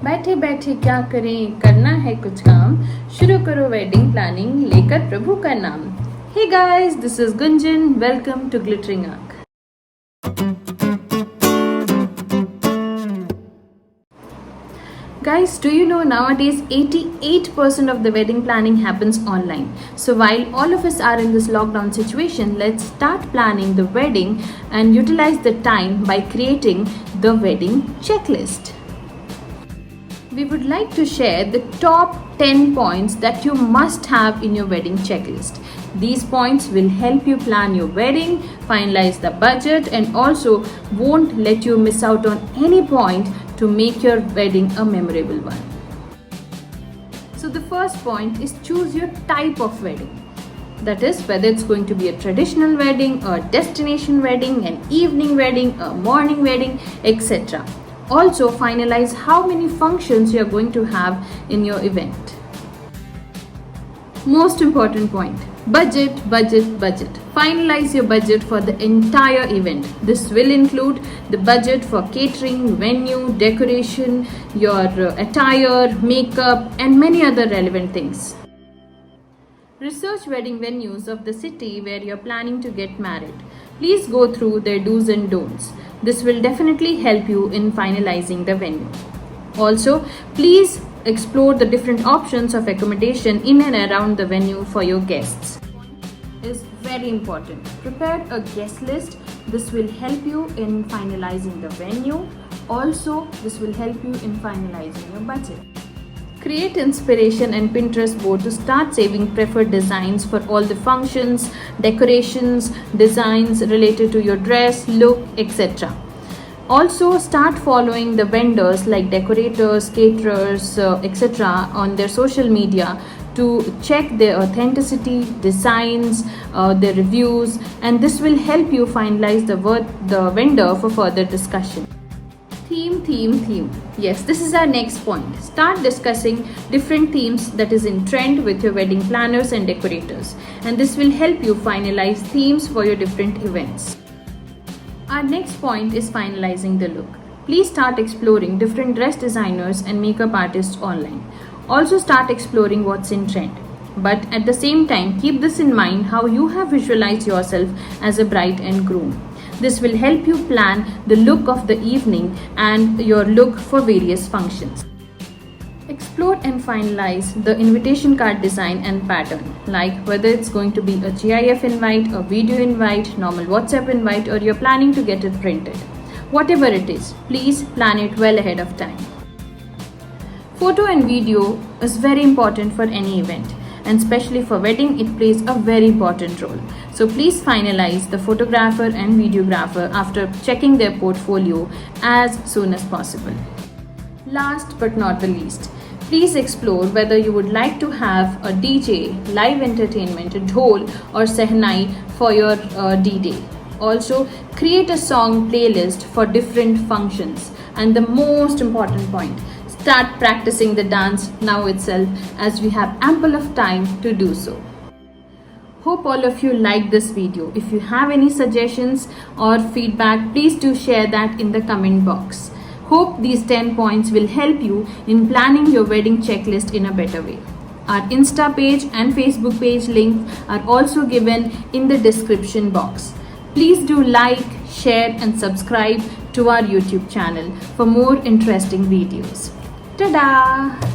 बैठे बैठे क्या करें, करना है कुछ काम, शुरू करो वेडिंग प्लानिंग लेकर प्रभु का नाम. Hey guys, this is Gunjan. Welcome to Glittering Arc. Guys, do you know nowadays 88% of the wedding planning happens online. So while all of us are in this lockdown situation, let's start planning the wedding and utilize the time by creating the wedding checklist. We would like to share the top 10 points that you must have in your wedding checklist. These points will help you plan your wedding, finalize the budget, and also won't let you miss out on any point to make your wedding a memorable one. So the first point is choose your type of wedding. That is, whether it's going to be a traditional wedding, a destination wedding, an evening wedding, a morning wedding, etc. Also, finalize how many functions you are going to have in your event. Most important point, budget. Finalize your budget for the entire event. This will include the budget for catering, venue, decoration, your attire, makeup, and many other relevant things. Research wedding venues of the city where you're planning to get married. Please go through their do's and don'ts. This will definitely help you in finalizing the venue. Also, please explore the different options of accommodation in and around the venue for your guests. Is very important. Prepare a guest list. This will help you in finalizing the venue. Also, this will help you in finalizing your budget. Create inspiration and Pinterest board to start saving preferred designs for all the functions, decorations, designs related to your dress, look, etc. Also, start following the vendors like decorators, caterers, etc. on their social media to check their authenticity, designs, their reviews, and this will help you finalize the vendor for further discussion. Theme. Yes, this is our next point. Start discussing different themes that is in trend with your wedding planners and decorators, and this will help you finalize themes for your different events. Our next point is finalizing the look. Please start exploring different dress designers and makeup artists online. Also start exploring what's in trend. But at the same time, keep this in mind how you have visualized yourself as a bride and groom. This will help you plan the look of the evening and your look for various functions. Explore and finalize the invitation card design and pattern, like whether it's going to be a GIF invite, a video invite, normal WhatsApp invite, or you're planning to get it printed. Whatever it is, please plan it well ahead of time. Photo and video is very important for any event, and especially for wedding, it plays a very important role. So please finalize the photographer and videographer after checking their portfolio as soon as possible. Last but not the least, please explore whether you would like to have a DJ, live entertainment, a dhol or sehnai for your D-Day. Also, create a song playlist for different functions. And the most important point, start practicing the dance now itself, as we have ample of time to do so. Hope all of you liked this video. If you have any suggestions or feedback, please do share that in the comment box. Hope these 10 points will help you in planning your wedding checklist in a better way. Our Insta page and Facebook page links are also given in the description box. Please do like, share and subscribe to our YouTube channel for more interesting videos. Ta-da!